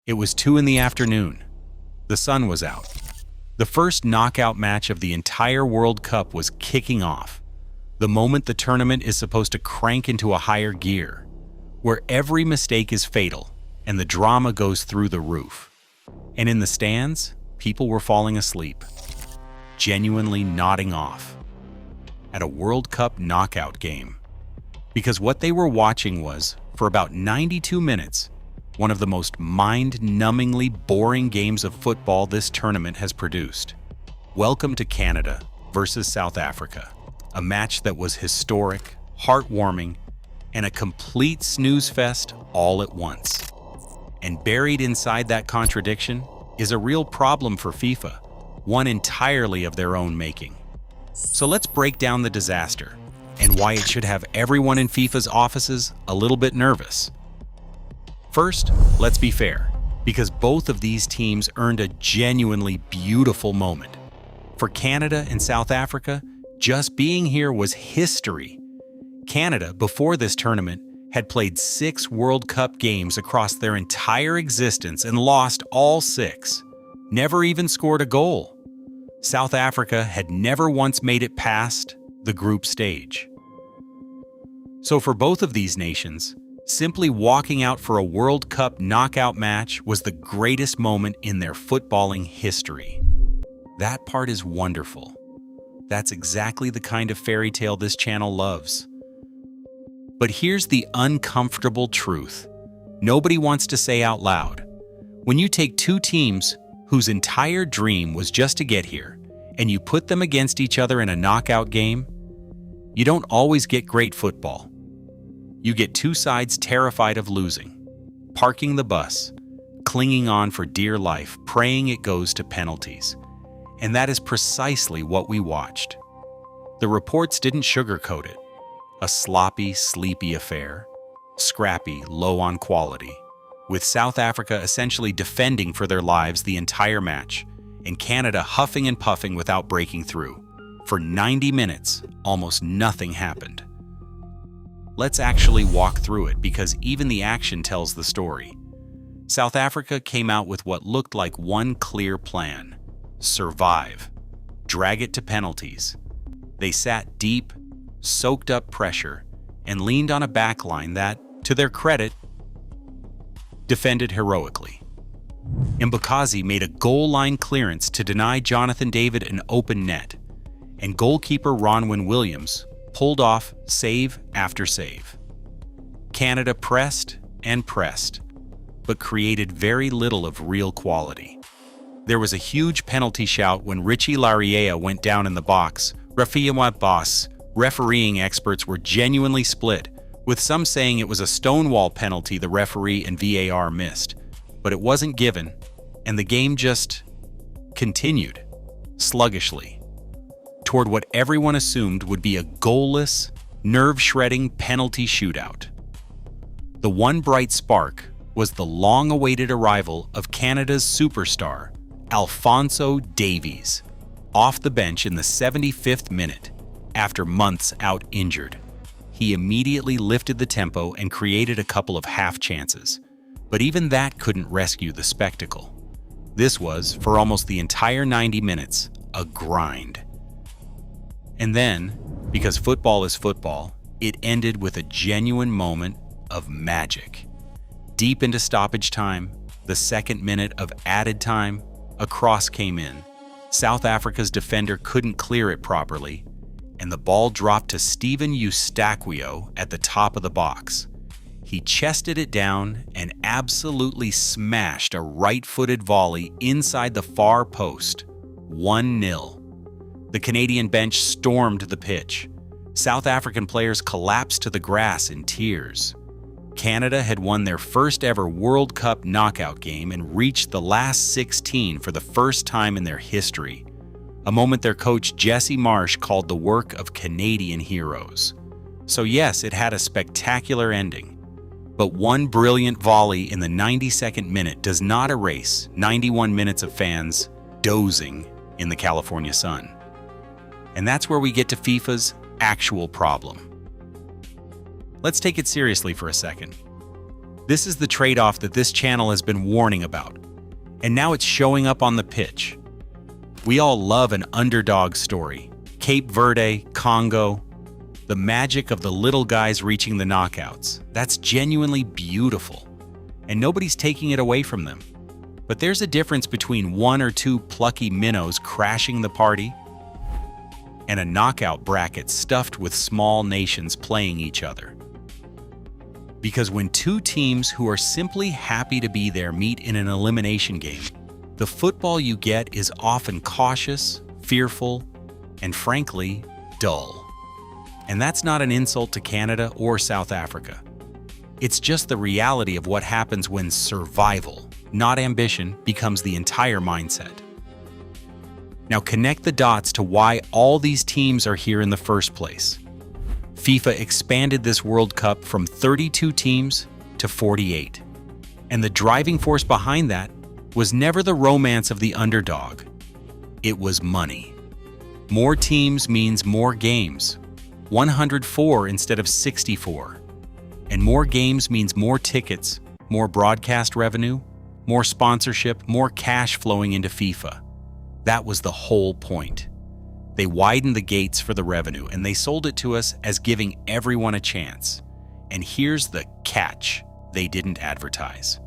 It was 2 in the afternoon. The sun was out. The first knockout match of the entire World Cup was kicking off, the moment the tournament is supposed to crank into a higher gear, where every mistake is fatal and the drama goes through the roof. And in the stands, people were falling asleep, genuinely nodding off at a World Cup knockout game. Because what they were watching was, for about 92 minutes, one of the most mind-numbingly boring games of football this tournament has produced. Welcome to Canada versus South Africa, a match that was historic, heartwarming, and a complete snooze fest all at once. And buried inside that contradiction is a real problem for FIFA, one entirely of their own making. So let's break down the disaster and why it should have everyone in FIFA's offices a little bit nervous. First, let's be fair, because both of these teams earned a genuinely beautiful moment. For Canada and South Africa, just being here was history. Canada, before this tournament, had played 6 World Cup games across their entire existence and lost all 6. Never even scored a goal. South Africa had never once made it past the group stage. So for both of these nations, simply walking out for a World Cup knockout match was the greatest moment in their footballing history. That part is wonderful. That's exactly the kind of fairy tale this channel loves. But here's the uncomfortable truth nobody wants to say out loud. When you take 2 teams whose entire dream was just to get here, and you put them against each other in a knockout game, you don't always get great football. You get 2 sides terrified of losing, parking the bus, clinging on for dear life, praying it goes to penalties. And that is precisely what we watched. The reports didn't sugarcoat it. A sloppy, sleepy affair, scrappy, low on quality, with South Africa essentially defending for their lives the entire match, and Canada huffing and puffing without breaking through. For 90 minutes, almost nothing happened. Let's actually walk through it because even the action tells the story. South Africa came out with what looked like one clear plan: survive, drag it to penalties. They sat deep, soaked up pressure, and leaned on a backline that, to their credit, defended heroically. Mbakazi made a goal line clearance to deny Jonathan David an open net, and goalkeeper Ronwen Williams pulled off save after save. Canada pressed and pressed, but created very little of real quality. There was a huge penalty shout when Richie Lariea went down in the box. Refereeing experts were genuinely split, with some saying it was a stonewall penalty the referee and VAR missed, but it wasn't given, and the game just continued, sluggishly, toward what everyone assumed would be a goalless, nerve-shredding penalty shootout. The one bright spark was the long-awaited arrival of Canada's superstar, Alphonso Davies, off the bench in the 75th minute, after months out injured. He immediately lifted the tempo and created a couple of half chances, but even that couldn't rescue the spectacle. This was, for almost the entire 90 minutes, a grind. And then, because football is football, it ended with a genuine moment of magic. Deep into stoppage time, the second minute of added time, a cross came in. South Africa's defender couldn't clear it properly, and the ball dropped to Steven Eustáquio at the top of the box. He chested it down and absolutely smashed a right-footed volley inside the far post. 1-0. The Canadian bench stormed the pitch. South African players collapsed to the grass in tears. Canada had won their first ever World Cup knockout game and reached the last 16 for the first time in their history, a moment their coach Jesse Marsh called the work of Canadian heroes. So yes, it had a spectacular ending, but one brilliant volley in the 92nd minute does not erase 91 minutes of fans dozing in the California sun. And that's where we get to FIFA's actual problem. Let's take it seriously for a second. This is the trade-off that this channel has been warning about, and now it's showing up on the pitch. We all love an underdog story. Cape Verde, Congo, the magic of the little guys reaching the knockouts. That's genuinely beautiful, and nobody's taking it away from them. But there's a difference between one or two plucky minnows crashing the party and a knockout bracket stuffed with small nations playing each other. Because when two teams who are simply happy to be there meet in an elimination game, the football you get is often cautious, fearful, and frankly, dull. And that's not an insult to Canada or South Africa. It's just the reality of what happens when survival, not ambition, becomes the entire mindset. Now connect the dots to why all these teams are here in the first place. FIFA expanded this World Cup from 32 teams to 48. And the driving force behind that was never the romance of the underdog. It was money. More teams means more games. 104 instead of 64. And more games means more tickets, more broadcast revenue, more sponsorship, more cash flowing into FIFA. That was the whole point. They widened the gates for the revenue, and they sold it to us as giving everyone a chance. And here's the catch they didn't advertise.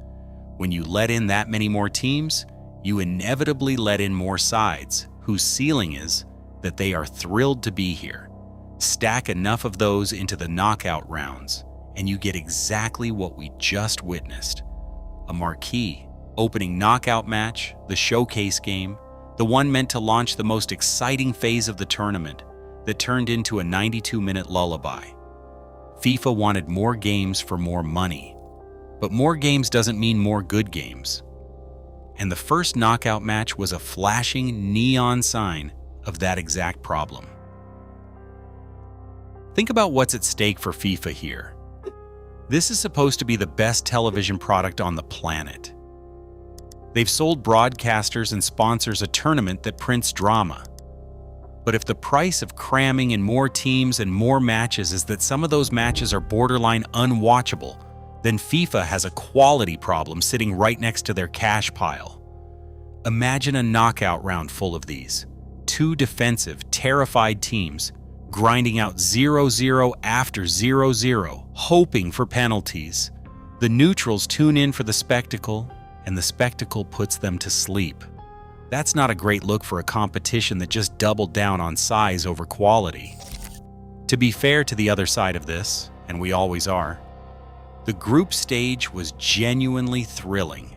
When you let in that many more teams, you inevitably let in more sides, whose ceiling is that they are thrilled to be here. Stack enough of those into the knockout rounds, and you get exactly what we just witnessed. A marquee, opening knockout match, the showcase game, the one meant to launch the most exciting phase of the tournament that turned into a 92-minute lullaby. FIFA wanted more games for more money, but more games doesn't mean more good games. And the first knockout match was a flashing neon sign of that exact problem. Think about what's at stake for FIFA here. This is supposed to be the best television product on the planet. They've sold broadcasters and sponsors a tournament that prints drama. But if the price of cramming in more teams and more matches is that some of those matches are borderline unwatchable, then FIFA has a quality problem sitting right next to their cash pile. Imagine a knockout round full of these. Two defensive, terrified teams grinding out 0-0 after 0-0, hoping for penalties. The neutrals tune in for the spectacle, and the spectacle puts them to sleep. That's not a great look for a competition that just doubled down on size over quality. To be fair to the other side of this, and we always are, the group stage was genuinely thrilling.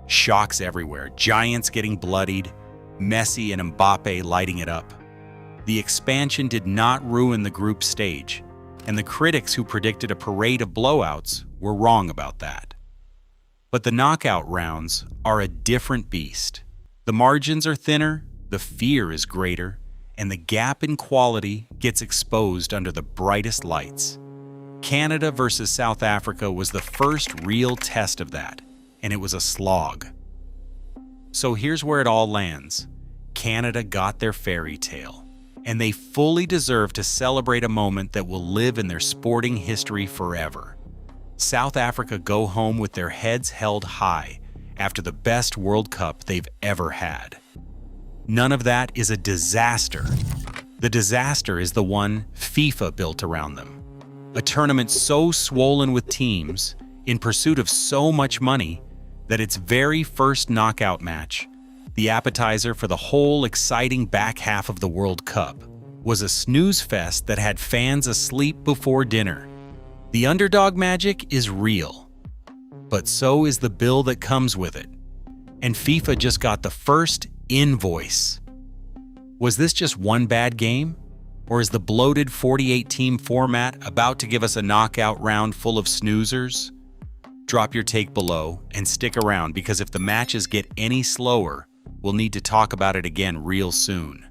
Shocks everywhere, giants getting bloodied, Messi and Mbappe lighting it up. The expansion did not ruin the group stage, and the critics who predicted a parade of blowouts were wrong about that. But the knockout rounds are a different beast. The margins are thinner, the fear is greater, and the gap in quality gets exposed under the brightest lights. Canada versus South Africa was the first real test of that, and it was a slog. So here's where it all lands. Canada got their fairy tale, and they fully deserve to celebrate a moment that will live in their sporting history forever. South Africa go home with their heads held high after the best World Cup they've ever had. None of that is a disaster. The disaster is the one FIFA built around them. A tournament so swollen with teams, in pursuit of so much money, that its very first knockout match, the appetizer for the whole exciting back half of the World Cup, was a snooze fest that had fans asleep before dinner. The underdog magic is real, but so is the bill that comes with it. And FIFA just got the first invoice. Was this just one bad game? Or is the bloated 48-team format about to give us a knockout round full of snoozers? Drop your take below and stick around, because if the matches get any slower, we'll need to talk about it again real soon.